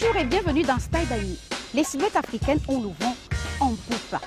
Bonjour et bienvenue dans Style by Me. Les silhouettes africaines ont le vent en poupe.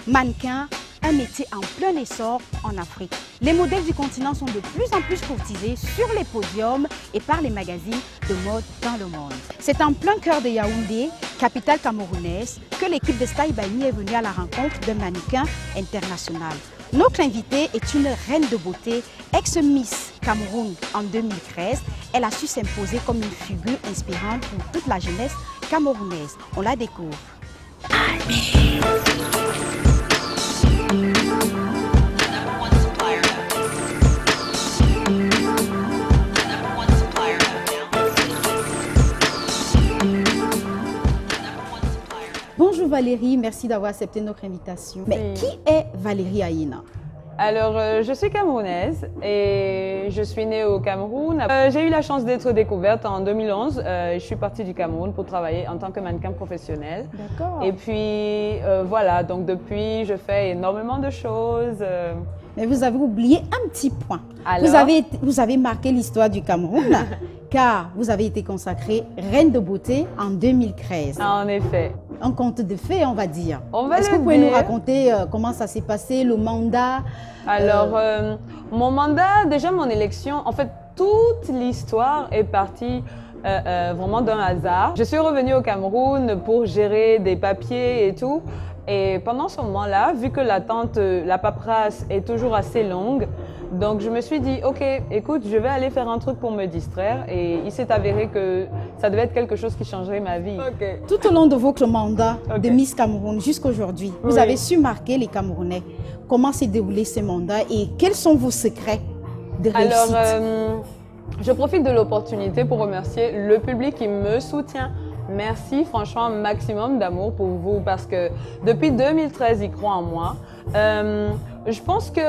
Mannequin, un métier en plein essor en Afrique. Les modèles du continent sont de plus en plus courtisés sur les podiums et par les magazines de mode dans le monde. C'est en plein cœur de Yaoundé, capitale camerounaise, que l'équipe de Style by Me est venue à la rencontre d'un mannequin international. Notre invitée est une reine de beauté, ex-Miss Cameroun en 2013. Elle a su s'imposer comme une figure inspirante pour toute la jeunesse camerounaise. On la découvre. Bonjour Valérie, merci d'avoir accepté notre invitation. Mais qui est Valérie Aïna? Alors, je suis camerounaise et je suis née au Cameroun. J'ai eu la chance d'être découverte en 2011. Je suis partie du Cameroun pour travailler en tant que mannequin professionnel. D'accord. Et puis, voilà, donc depuis, je fais énormément de choses. Mais vous avez oublié un petit point. Alors? Vous avez marqué l'histoire du Cameroun, car vous avez été consacrée reine de beauté en 2013. En effet. Un conte de fées, on va dire. On va Est-ce que le vous pouvez nous dire. raconter comment ça s'est passé, le mandat? Alors, mon mandat, déjà mon élection, en fait, toute l'histoire est partie vraiment d'un hasard. Je suis revenue au Cameroun pour gérer des papiers et tout. Et pendant ce moment-là, vu que l'attente, la paperasse est toujours assez longue, donc je me suis dit, ok, écoute, je vais aller faire un truc pour me distraire. Et il s'est avéré que ça devait être quelque chose qui changerait ma vie. Okay. Tout au long de votre mandat de Ok. Miss Cameroun jusqu'à aujourd'hui, vous Oui. avez su marquer les Camerounais. Comment s'est déroulé ce mandat et quels sont vos secrets de réussite? Alors, je profite de l'opportunité pour remercier le public qui me soutient. Merci, franchement, maximum d'amour pour vous parce que depuis 2013, ils croient en moi. Je pense que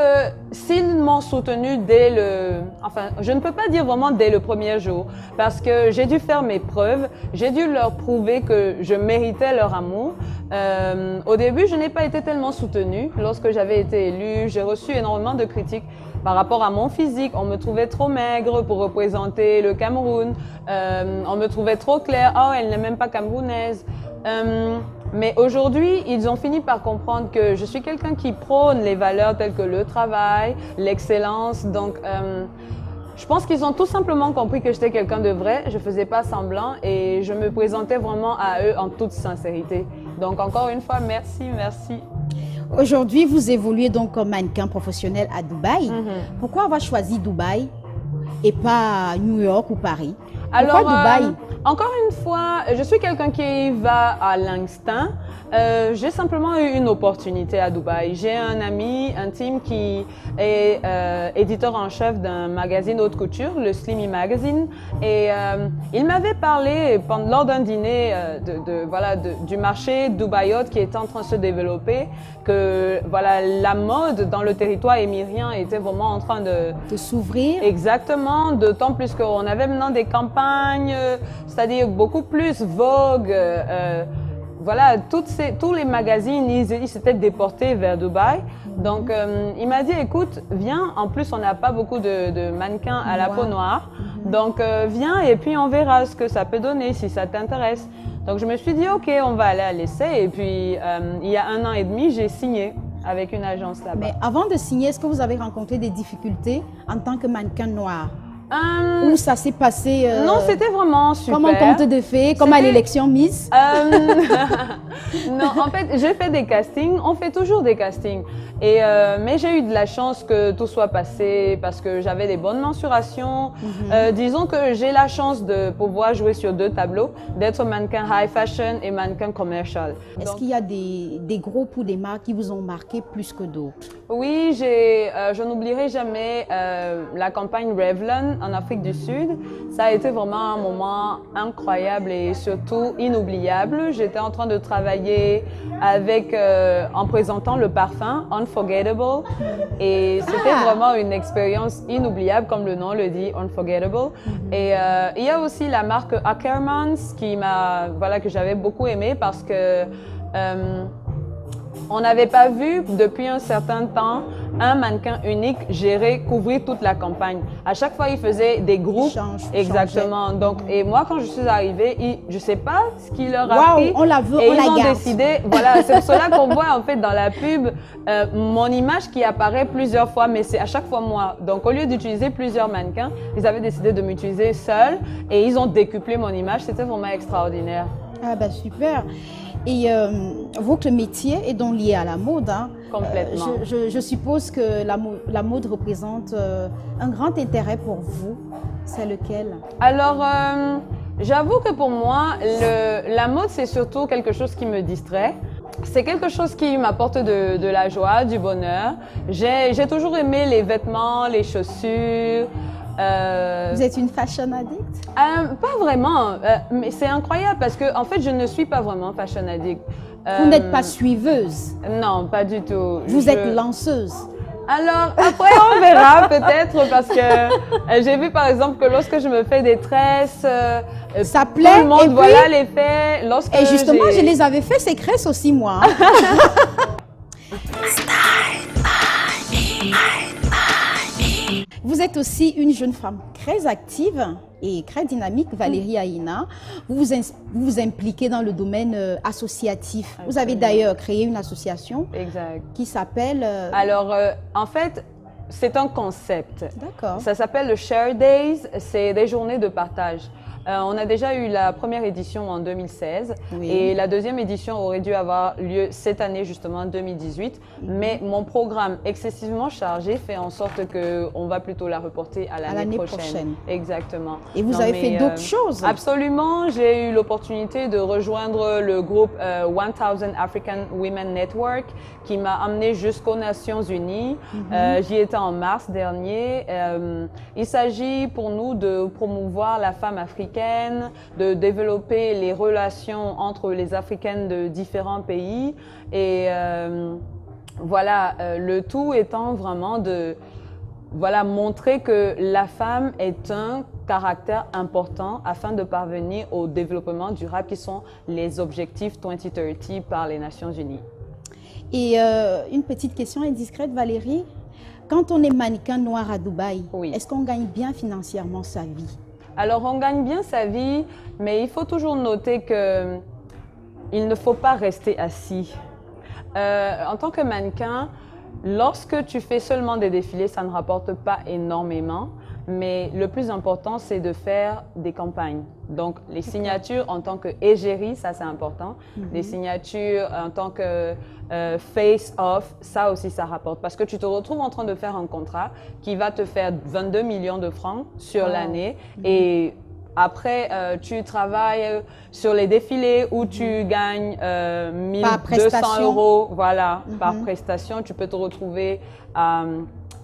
s'ils m'ont soutenu dès le... Enfin, je ne peux pas dire vraiment dès le premier jour parce que j'ai dû faire mes preuves, j'ai dû leur prouver que je méritais leur amour. Au début, je n'ai pas été tellement soutenue. Lorsque j'avais été élue, j'ai reçu énormément de critiques par rapport à mon physique. On me trouvait trop maigre pour représenter le Cameroun. On me trouvait trop claire. Oh, elle n'est même pas camerounaise. Mais aujourd'hui, ils ont fini par comprendre que je suis quelqu'un qui prône les valeurs telles que le travail, l'excellence. Donc, je pense qu'ils ont tout simplement compris que j'étais quelqu'un de vrai. Je ne faisais pas semblant et je me présentais vraiment à eux en toute sincérité. Donc, encore une fois, merci, merci. Aujourd'hui, vous évoluez donc comme mannequin professionnel à Dubaï. Pourquoi avoir choisi Dubaï et pas New York ou Paris? Pourquoi Dubaï? Encore une fois, je suis quelqu'un qui va à l'instinct. J'ai simplement eu une opportunité à Dubaï. J'ai un ami intime qui est éditeur en chef d'un magazine haute couture, le Slimy Magazine. Et il m'avait parlé lors d'un dîner du marché dubaïote qui était en train de se développer, que voilà, la mode dans le territoire émirien était vraiment en train de s'ouvrir. Exactement, d'autant plus qu'on avait maintenant des campagnes, c'est-à-dire beaucoup plus Vogue. Voilà, tous les magazines, ils s'étaient déportés vers Dubaï. Donc, il m'a dit, écoute, viens. En plus, on n'a pas beaucoup de mannequins à la peau noire. Donc, viens et puis on verra ce que ça peut donner, si ça t'intéresse. Donc, je me suis dit, OK, on va aller à l'essai. Et puis, il y a 1 an et demi, j'ai signé avec une agence là-bas. Mais avant de signer, est-ce que vous avez rencontré des difficultés en tant que mannequin noir? Où ça s'est passé Non, c'était vraiment super. Comme un conte de fées, comme à l'élection Miss? Non, en fait, j'ai fait des castings. On fait toujours des castings. Mais j'ai eu de la chance que tout soit passé parce que j'avais des bonnes mensurations. Disons que j'ai la chance de pouvoir jouer sur 2 tableaux, d'être mannequin high fashion et mannequin commercial. Est-ce qu'il y a des groupes ou des marques qui vous ont marqué plus que d'autres? Oui, je n'oublierai jamais la campagne Revlon en Afrique du Sud. Ça a été vraiment un moment incroyable et surtout inoubliable. J'étais en train de travailler avec, en présentant le parfum Unforgettable. Et c'était vraiment une expérience inoubliable, comme le nom le dit, Unforgettable. Et il y a aussi la marque Ackermans que j'avais beaucoup aimé parce que on n'avait pas vu depuis un certain temps un mannequin unique gérait, couvrir toute la campagne. À chaque fois, il faisait des groupes. Exactement. Donc, et moi, quand je suis arrivée, je ne sais pas ce qu'il leur a pris. On la veut, et on la ils ont garde. décidé, voilà, c'est pour cela qu'on voit en fait dans la pub mon image qui apparaît plusieurs fois, mais c'est à chaque fois moi. Donc, au lieu d'utiliser plusieurs mannequins, ils avaient décidé de m'utiliser seule et ils ont décuplé mon image. C'était vraiment extraordinaire. Ah ben super. Et votre métier est donc lié à la mode. Hein. Complètement. Je suppose que la mode représente un grand intérêt pour vous. C'est lequel? Alors, j'avoue que pour moi, la mode, c'est surtout quelque chose qui me distrait. C'est quelque chose qui m'apporte de la joie, du bonheur. J'ai toujours aimé les vêtements, les chaussures. Vous êtes une fashion addict? Pas vraiment, mais c'est incroyable parce que en fait, je ne suis pas vraiment fashion addict. Vous n'êtes pas suiveuse? Non, pas du tout. Vous êtes lanceuse? Alors, après, on verra peut-être parce que j'ai vu par exemple que lorsque je me fais des tresses, ça plaît. Tout le monde, voilà, les fait. Et justement, je les avais fait, ces tresses aussi, moi. Vous êtes aussi une jeune femme très active et très dynamique, Valérie Aïna. Vous vous impliquez dans le domaine associatif. Absolument. Vous avez d'ailleurs créé une association qui s'appelle… Alors, en fait, c'est un concept. D'accord. Ça s'appelle le Share Days, c'est des journées de partage. On a déjà eu la première édition en 2016 et la deuxième édition aurait dû avoir lieu cette année justement en 2018. Mais mon programme excessivement chargé fait en sorte qu'on va plutôt la reporter à l'année prochaine. Exactement. Et vous avez fait d'autres choses? Absolument. J'ai eu l'opportunité de rejoindre le groupe 1000 African Women Network qui m'a amené jusqu'aux Nations Unies. J'y étais en mars dernier. Il s'agit pour nous de promouvoir la femme africaine, de développer les relations entre les Africaines de différents pays et voilà, le tout étant vraiment de montrer que la femme est un caractère important afin de parvenir au développement durable qui sont les objectifs 2030 par les Nations Unies. Et une petite question indiscrète, Valérie. Quand on est mannequin noir à Dubaï, est-ce qu'on gagne bien financièrement sa vie? Alors, on gagne bien sa vie, mais il faut toujours noter qu'il ne faut pas rester assis. En tant que mannequin, lorsque tu fais seulement des défilés, ça ne rapporte pas énormément. Mais le plus important, c'est de faire des campagnes. Donc, les signatures en tant qu'égérie, ça c'est important. Les signatures en tant que face-off, ça aussi ça rapporte. Parce que tu te retrouves en train de faire un contrat qui va te faire 22 millions de francs sur l'année. Et après, tu travailles sur les défilés où tu gagnes 1200 € voilà, par prestation. Tu peux te retrouver à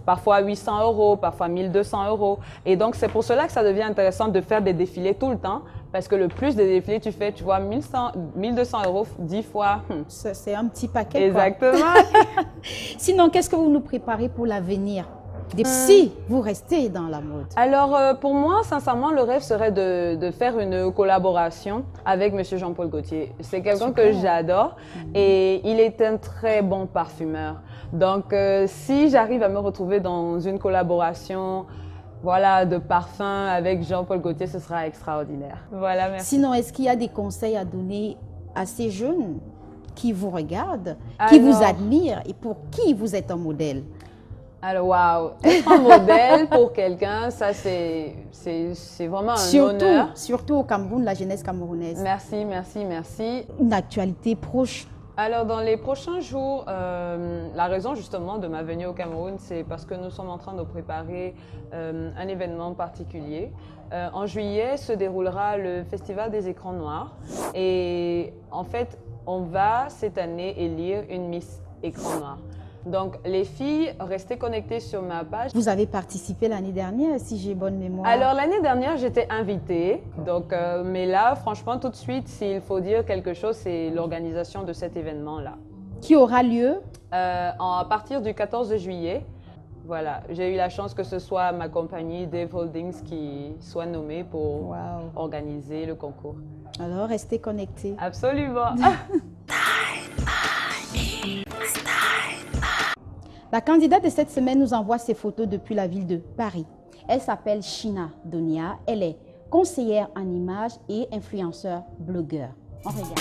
parfois 800 €, parfois 1200 €. Et donc, c'est pour cela que ça devient intéressant de faire des défilés tout le temps. Parce que le plus de défilés tu fais, tu vois, 1200 € 10 fois. C'est un petit paquet. Exactement. Sinon, qu'est-ce que vous nous préparez pour l'avenir? Si vous restez dans la mode. Alors, pour moi, sincèrement, le rêve serait de faire une collaboration avec M. Jean-Paul Gaultier. C'est quelqu'un que j'adore et il est un très bon parfumeur. Donc, si j'arrive à me retrouver dans une collaboration de parfum avec Jean-Paul Gaultier, ce sera extraordinaire. Voilà, merci. Sinon, est-ce qu'il y a des conseils à donner à ces jeunes qui vous regardent, qui vous admirent et pour qui vous êtes un modèle? Alors, waouh, être un modèle pour quelqu'un, ça c'est vraiment un honneur. Surtout au Cameroun, la jeunesse camerounaise. Merci, merci, merci. Une actualité proche? Alors, dans les prochains jours, la raison justement de ma venue au Cameroun, c'est parce que nous sommes en train de préparer un événement particulier. En juillet se déroulera le Festival des écrans noirs et en fait, on va cette année élire une Miss Écran Noir. Donc, les filles, restez connectées sur ma page. Vous avez participé l'année dernière, si j'ai bonne mémoire. Alors, l'année dernière, j'étais invitée. Donc, mais là, franchement, tout de suite, s'il faut dire quelque chose, c'est l'organisation de cet événement-là. Qui aura lieu à partir du 14 juillet. Voilà, j'ai eu la chance que ce soit ma compagnie Dave Holdings qui soit nommée pour organiser le concours. Alors, restez connectés. Absolument. La candidate de cette semaine nous envoie ses photos depuis la ville de Paris. Elle s'appelle China Donia. Elle est conseillère en images et influenceur blogueur. On regarde.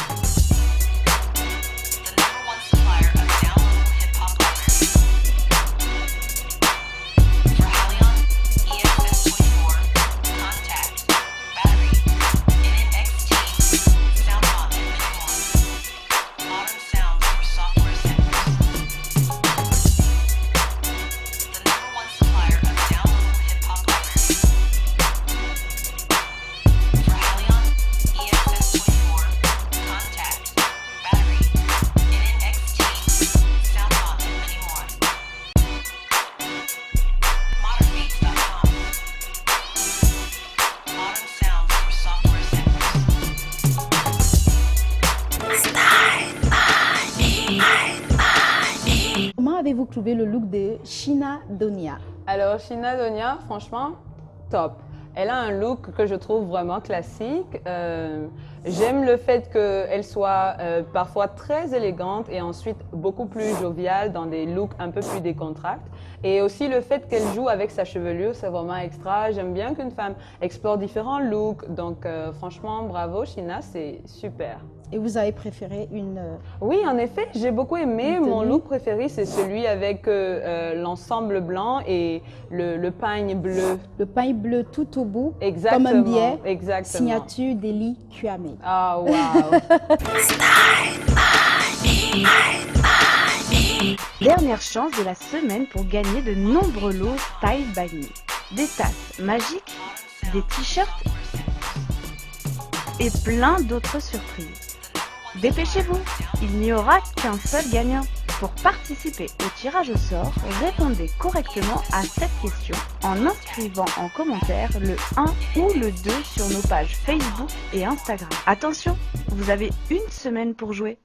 Comment avez-vous trouvé le look de China Donia? Alors, China Donia, franchement, top. Elle a un look que je trouve vraiment classique. J'aime le fait qu'elle soit parfois très élégante et ensuite beaucoup plus joviale dans des looks un peu plus décontractés. Et aussi le fait qu'elle joue avec sa chevelure, c'est vraiment extra. J'aime bien qu'une femme explore différents looks. Donc, franchement, bravo, China, c'est super. Et vous avez préféré une... Oui, en effet, j'ai beaucoup aimé. Mon look préféré, c'est celui avec l'ensemble blanc et le pagne bleu. Le pagne bleu tout au bout, Exactement, comme un biais, exactement. signature d'Eli Kwame. Ah, waouh! Dernière chance de la semaine pour gagner de nombreux lots Style by Me. Des tasses magiques, des t-shirts et plein d'autres surprises. Dépêchez-vous, il n'y aura qu'un seul gagnant. Pour participer au tirage au sort, répondez correctement à cette question en inscrivant en commentaire le 1 ou le 2 sur nos pages Facebook et Instagram. Attention, vous avez une semaine pour jouer.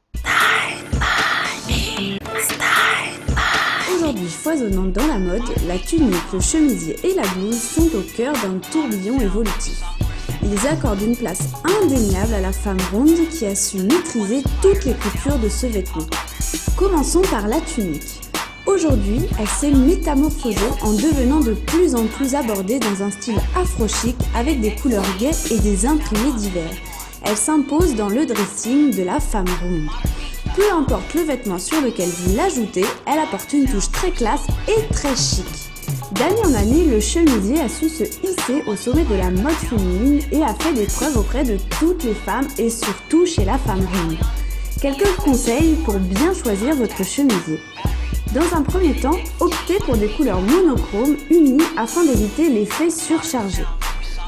Aujourd'hui foisonnante dans la mode, la tunique, le chemisier et la blouse sont au cœur d'un tourbillon évolutif. Ils accordent une place indéniable à la femme ronde qui a su maîtriser toutes les coutures de ce vêtement. Commençons par la tunique. Aujourd'hui, elle s'est métamorphosée en devenant de plus en plus abordée dans un style afro-chic avec des couleurs gaies et des imprimés divers. Elle s'impose dans le dressing de la femme ronde. Peu importe le vêtement sur lequel vous l'ajoutez, elle apporte une touche très classe et très chic. D'année en année, le chemisier a su se hisser au sommet de la mode féminine et a fait des preuves auprès de toutes les femmes et surtout chez la femme ronde. Quelques conseils pour bien choisir votre chemisier. Dans un premier temps, optez pour des couleurs monochromes unies afin d'éviter l'effet surchargé.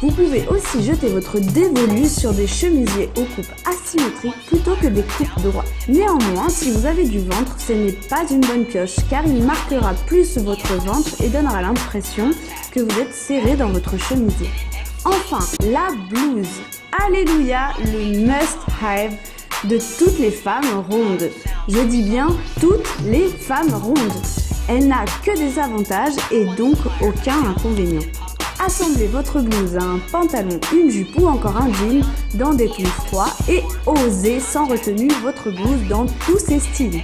Vous pouvez aussi jeter votre dévolu sur des chemisiers aux coupes asymétriques plutôt que des coupes droites. Néanmoins, si vous avez du ventre, ce n'est pas une bonne pioche car il marquera plus votre ventre et donnera l'impression que vous êtes serré dans votre chemisier. Enfin, la blouse. Alléluia, le must-have de toutes les femmes rondes. Je dis bien toutes les femmes rondes. Elle n'a que des avantages et donc aucun inconvénient. Assemblez votre blouse à un pantalon, une jupe ou encore un jean dans des tons froids et osez sans retenue votre blouse dans tous ses styles.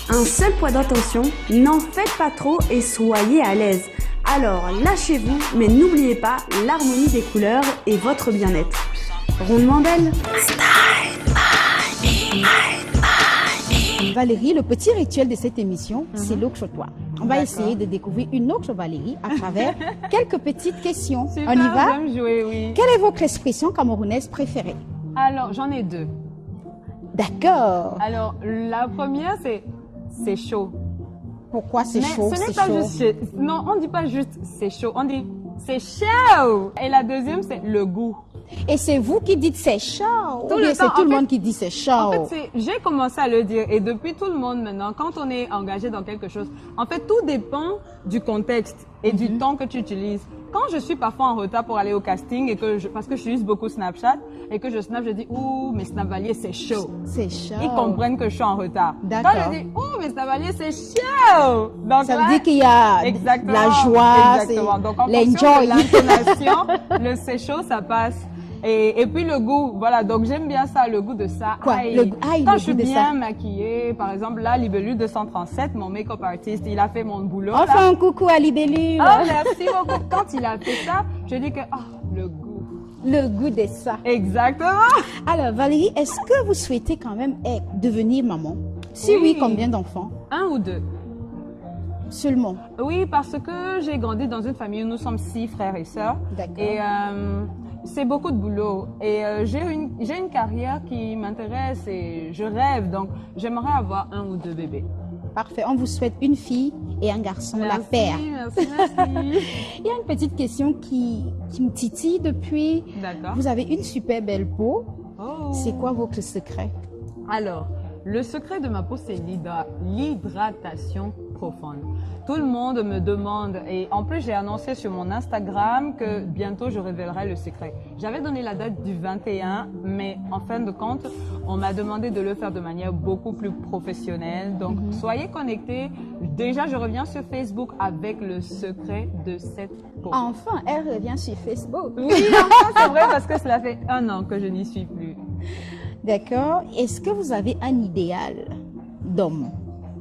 Un seul point d'attention, n'en faites pas trop et soyez à l'aise. Alors lâchez-vous, mais n'oubliez pas l'harmonie des couleurs et votre bien-être. Rondement d'elle. Valérie, le petit rituel de cette émission, c'est l'Okchotois. On va essayer de découvrir une autre Valérie à travers quelques petites questions. Super, On y va? j'aime jouer, oui. Quelle est votre expression camerounaise préférée? Alors, j'en ai deux. D'accord. Alors, la première, c'est chaud. Pourquoi c'est chaud? Mais ce n'est C'est pas chaud. juste non, on dit pas juste c'est chaud, on dit c'est chaud. Et la deuxième, c'est le goût. Et c'est vous qui dites c'est chaud? Tout Ou bien le c'est temps, tout en le fait- monde qui dit c'est chaud? En fait, j'ai commencé à le dire et depuis tout le monde maintenant, quand on est engagé dans quelque chose, en fait, tout dépend du contexte et du temps que tu utilises. Quand je suis parfois en retard pour aller au casting et parce que j'utilise beaucoup Snapchat et que je snap, je dis ouh, mais Snapvalier c'est chaud. C'est chaud. Ils comprennent que je suis en retard. D'accord. Quand je dis ouh, mais Snapvalier c'est chaud. Donc Ça là, veut dire qu'il y a exactement, la joie, exactement. Donc en l'enjoy. fonction de l'intonation, le c'est chaud, ça passe. Et puis le goût, voilà, donc j'aime bien ça, le goût de ça. Quoi? Aïe. Aïe, Quand le je suis goût de bien ça. maquillée, par exemple, là, Libellule 237, mon make-up artist, il a fait mon boulot. On là. fait un coucou à Libellule. Oh, merci beaucoup. Quand il a fait ça, je dis que, le goût. Le goût de ça. Exactement. Alors, Valérie, est-ce que vous souhaitez quand même devenir maman? Si oui, Oui. combien d'enfants? 1 ou 2. Seulement. Oui, parce que j'ai grandi dans une famille où nous sommes 6 frères et sœurs. D'accord. Et c'est beaucoup de boulot. Et j'ai une carrière qui m'intéresse et je rêve. Donc, j'aimerais avoir 1 ou 2 bébés. Parfait. On vous souhaite une fille et un garçon, la Merci, paire. merci. Il y a une petite question qui me titille depuis. D'accord. Vous avez une super belle peau. Oh. C'est quoi votre secret? Alors, le secret de ma peau, c'est l'hydratation profonde. Tout le monde me demande, et en plus j'ai annoncé sur mon Instagram que bientôt je révélerai le secret. J'avais donné la date du 21, mais en fin de compte, on m'a demandé de le faire de manière beaucoup plus professionnelle. Donc, soyez connectés. Déjà, je reviens sur Facebook avec le secret de cette peau. Enfin, elle revient sur Facebook. Oui, enfin, c'est vrai parce que cela fait 1 an que je n'y suis plus. D'accord. Est-ce que vous avez un idéal d'homme?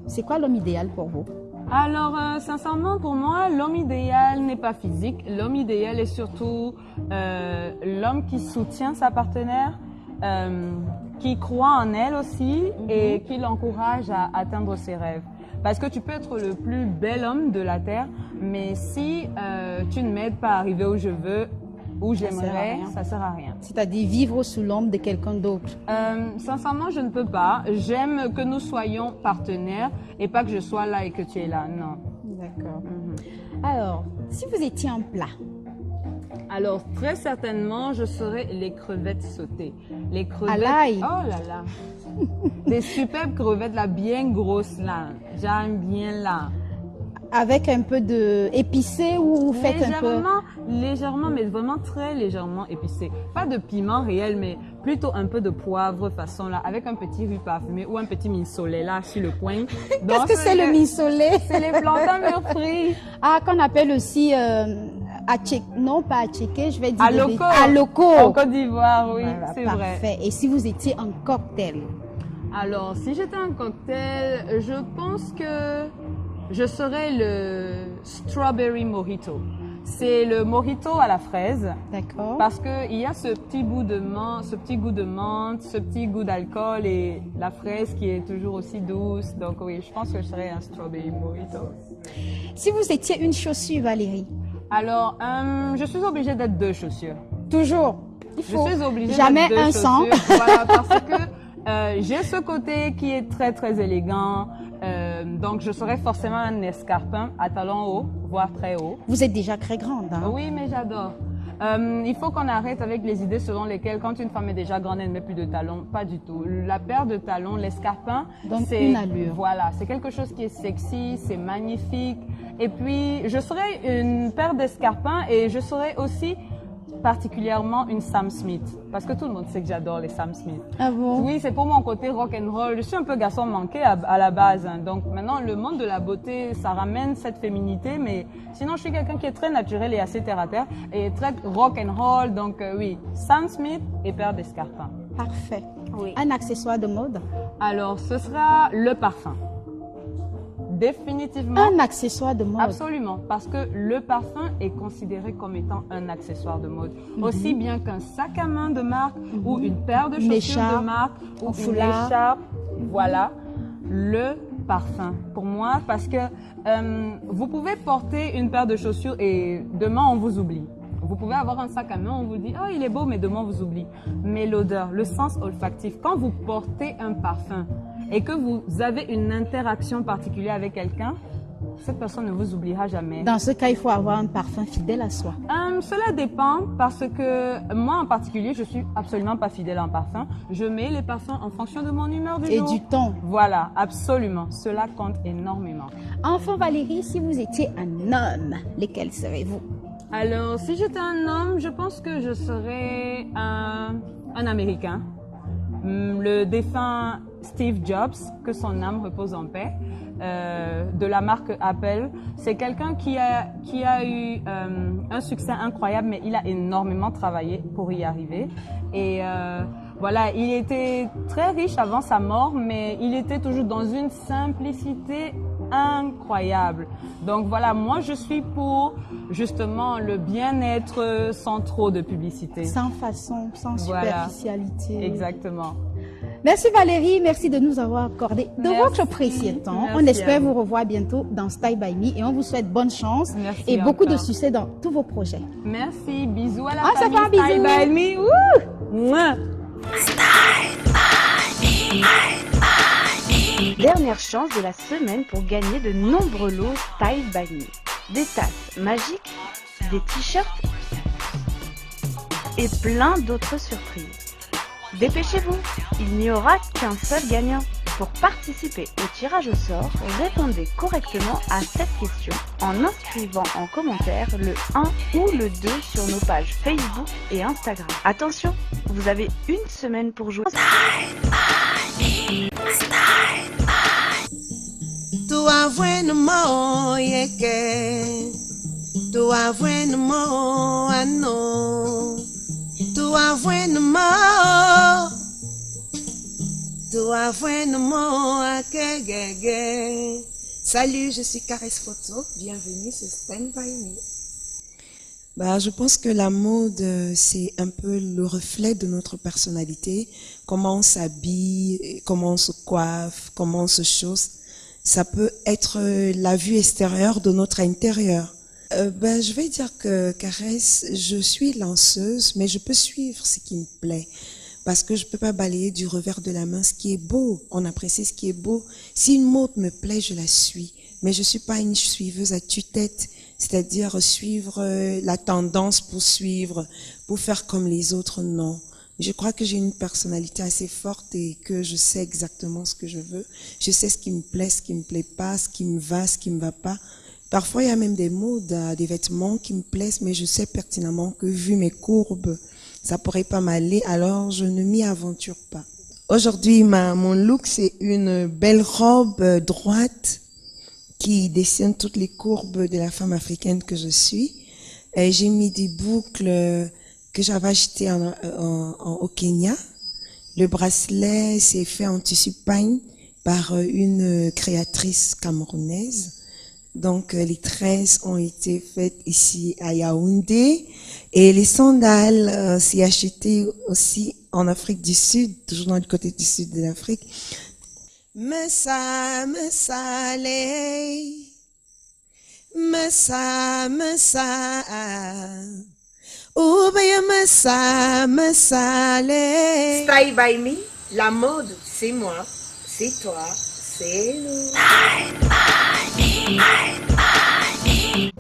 C'est quoi l'homme idéal pour vous? Alors, sincèrement, pour moi, l'homme idéal n'est pas physique. L'homme idéal est surtout l'homme qui soutient sa partenaire, qui croit en elle aussi et qui l'encourage à atteindre ses rêves. Parce que tu peux être le plus bel homme de la Terre, mais si tu ne m'aides pas à arriver où je veux, où sert à j'aimerais, rien. ça sert à rien. C'est-à-dire vivre sous l'ombre de quelqu'un d'autre. Sincèrement, je ne peux pas. J'aime que nous soyons partenaires et pas que je sois là et que tu es là. Non. D'accord. Alors, si vous étiez un plat, Alors, très certainement, je serais les crevettes sautées. Les crevettes. À l'ail. Oh là là. Des superbes crevettes là, bien grosses là. J'aime bien là. avec un peu de épicé ou vous faites un peu... Légèrement, mais vraiment très légèrement épicé. Pas de piment réel, mais plutôt un peu de poivre façon là, avec un petit riz parfumé ou un petit minsolet là sur le coin. Qu'est-ce que c'est le minsolet? C'est les plantains mûrs frits. Ah, qu'on appelle aussi... non, pas atchéké, je vais dire... Aloko. Aloko. En Côte d'Ivoire, oui, Voilà, c'est vrai. parfait. Et si vous étiez un cocktail? Alors, si j'étais un cocktail, je pense que je serais le strawberry mojito. C'est le mojito à la fraise. D'accord. Parce qu'il y a ce petit goût de menthe, ce petit goût d'alcool et la fraise qui est toujours aussi douce. Donc oui, je pense que je serais un strawberry mojito. Si vous étiez une chaussure, Valérie? Alors, je suis obligée d'être deux chaussures. Toujours. Il Je faut suis obligée jamais d'être deux un sans. chaussures. Voilà, parce que j'ai ce côté qui est très très élégant. Donc je serais forcément un escarpin à talons hauts, voire très haut. Vous êtes déjà très grande, hein? Oui, mais j'adore. Il faut qu'on arrête avec les idées selon lesquelles quand une femme est déjà grande, elle ne met plus de talons. Pas du tout. La paire de talons, l'escarpin, Donc, c'est une allure. Voilà, c'est quelque chose qui est sexy, c'est magnifique. Et puis, je serais une paire d'escarpins et je serais aussi particulièrement une Sam Smith. Parce que tout le monde sait que j'adore les Sam Smith. Ah bon? Oui, c'est pour mon côté rock and roll. Je suis un peu garçon manqué à la base. Hein. Donc maintenant, le monde de la beauté, ça ramène cette féminité. Mais sinon, je suis quelqu'un qui est très naturel et assez terre à terre. Et très rock and roll. Donc oui, Sam Smith et paire d'escarpins. Parfait. Oui. Un accessoire de mode? Alors, ce sera le parfum. Définitivement. Un accessoire de mode? Absolument, parce que le parfum est considéré comme étant un accessoire de mode. Aussi bien qu'un sac à main de marque ou une paire de Une chaussures écharpe, de marque ou un une foulard. écharpe. Voilà, le parfum. Pour moi, parce que vous pouvez porter une paire de chaussures et demain on vous oublie. Vous pouvez avoir un sac à main, on vous dit « Oh, il est beau, mais demain on vous oublie. » Mais l'odeur, le sens olfactif, quand vous portez un parfum et que vous avez une interaction particulière avec quelqu'un, cette personne ne vous oubliera jamais. Dans ce cas, il faut avoir un parfum fidèle à soi. Cela dépend parce que moi en particulier, je suis absolument pas fidèle en parfum. Je mets les parfums en fonction de mon humeur du Et jour. du ton. Voilà, absolument. Cela compte énormément. Enfin, Valérie, si vous étiez un homme, lesquels serez-vous? Alors, si j'étais un homme, je pense que je serais un Américain. le défunt Steve Jobs, que son âme repose en paix, de la marque Apple. C'est quelqu'un qui a eu un succès incroyable, mais il a énormément travaillé pour y arriver. Et voilà, il était très riche avant sa mort, mais il était toujours dans une simplicité incroyable. Donc voilà, moi je suis pour justement le bien-être sans trop de publicité. Sans façon, sans superficialité. Voilà, exactement. Merci Valérie, merci de nous avoir accordé de votre précieux temps. On espère vous revoir bientôt dans Style by Me et on vous souhaite bonne chance et beaucoup de succès dans tous vos projets. Merci, bisous à la famille Style by Me. Mouah. Dernière chance de la semaine pour gagner de nombreux lots Style by Me. Des tasses magiques, des t-shirts et plein d'autres surprises. Dépêchez-vous, il n'y aura qu'un seul gagnant. Pour participer au tirage au sort, répondez correctement à cette question en inscrivant en commentaire le 1 ou le 2 sur nos pages Facebook et Instagram. Attention, vous avez une semaine pour jouer. Salut, je suis Caresse Photo, bienvenue sur Stand By Me. Je pense que la mode, c'est un peu le reflet de notre personnalité, comment on s'habille, comment on se coiffe, comment on se chausse. Ça peut être la vue extérieure de notre intérieur. Je vais dire que Caresse, je suis lanceuse, mais je peux suivre ce qui me plaît. Parce que je peux pas balayer du revers de la main ce qui est beau. On apprécie ce qui est beau. Si une mode me plaît, je la suis. Mais je suis pas une suiveuse à tue-tête. C'est-à-dire suivre la tendance pour suivre, pour faire comme les autres, non. Je crois que j'ai une personnalité assez forte et que je sais exactement ce que je veux. Je sais ce qui me plaît, ce qui me plaît pas, ce qui me va, ce qui me va pas. Parfois, il y a même des modes, des vêtements qui me plaisent, mais je sais pertinemment que vu mes courbes, ça pourrait pas m'aller, alors je ne m'y aventure pas. Aujourd'hui, mon look, c'est une belle robe droite qui dessine toutes les courbes de la femme africaine que je suis. J'ai mis des boucles que j'avais achetées au Kenya. Le bracelet, c'est fait en tissu pagne par une créatrice camerounaise. Donc, les tresses ont été faites ici à Yaoundé. Et les sandales, c'est acheté aussi en Afrique du Sud, toujours dans le côté du sud de l'Afrique. Messa, Style by Me, la mode, c'est moi, c'est toi, c'est nous.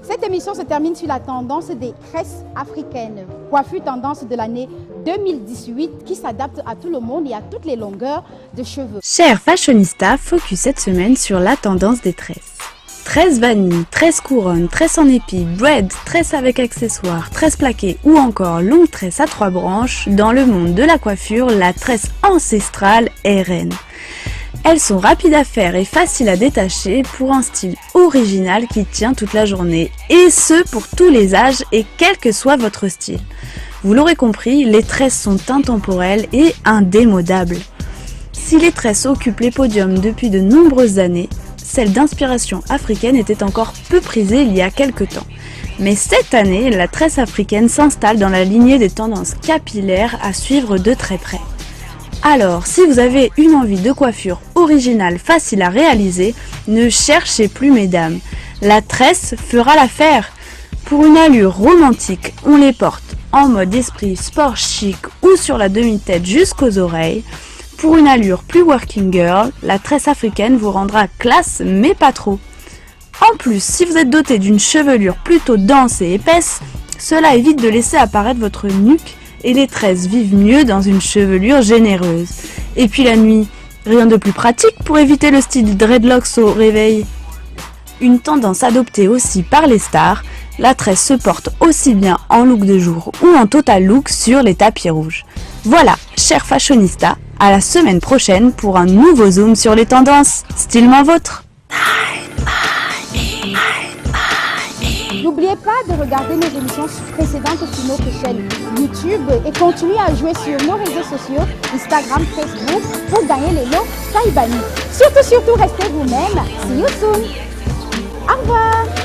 Cette émission se termine sur la tendance des tresses africaines. Coiffure tendance de l'année 2018 qui s'adapte à tout le monde et à toutes les longueurs de cheveux. Chers fashionistas, focus cette semaine sur la tendance des tresses. Tresse vanille, tresse couronne, tresse en épi, braid, tresse avec accessoires, tresse plaquée ou encore longue tresse à 3 branches, dans le monde de la coiffure, la tresse ancestrale est reine. Elles sont rapides à faire et faciles à détacher pour un style original qui tient toute la journée. Et ce, pour tous les âges et quel que soit votre style. Vous l'aurez compris, les tresses sont intemporelles et indémodables. Si les tresses occupent les podiums depuis de nombreuses années, celles d'inspiration africaine étaient encore peu prisées il y a quelques temps. Mais cette année, la tresse africaine s'installe dans la lignée des tendances capillaires à suivre de très près. Alors, si vous avez une envie de coiffure originale facile à réaliser, ne cherchez plus mesdames. La tresse fera l'affaire. Pour une allure romantique, on les porte en mode esprit sport chic ou sur la demi-tête jusqu'aux oreilles. Pour une allure plus working girl, la tresse africaine vous rendra classe mais pas trop. En plus, si vous êtes doté d'une chevelure plutôt dense et épaisse, cela évite de laisser apparaître votre nuque et les tresses vivent mieux dans une chevelure généreuse. Et puis la nuit, rien de plus pratique pour éviter le style dreadlocks au réveil. Une tendance adoptée aussi par les stars, la tresse se porte aussi bien en look de jour ou en total look sur les tapis rouges. Voilà, chers fashionistas, À la semaine prochaine pour un nouveau zoom sur les tendances, stylement vôtre. N'oubliez pas de regarder nos émissions précédentes sur notre chaîne YouTube et continuez à jouer sur nos réseaux sociaux, Instagram, Facebook, pour gagner les lots Taïbani. Surtout, restez vous-même. See you soon. Au revoir.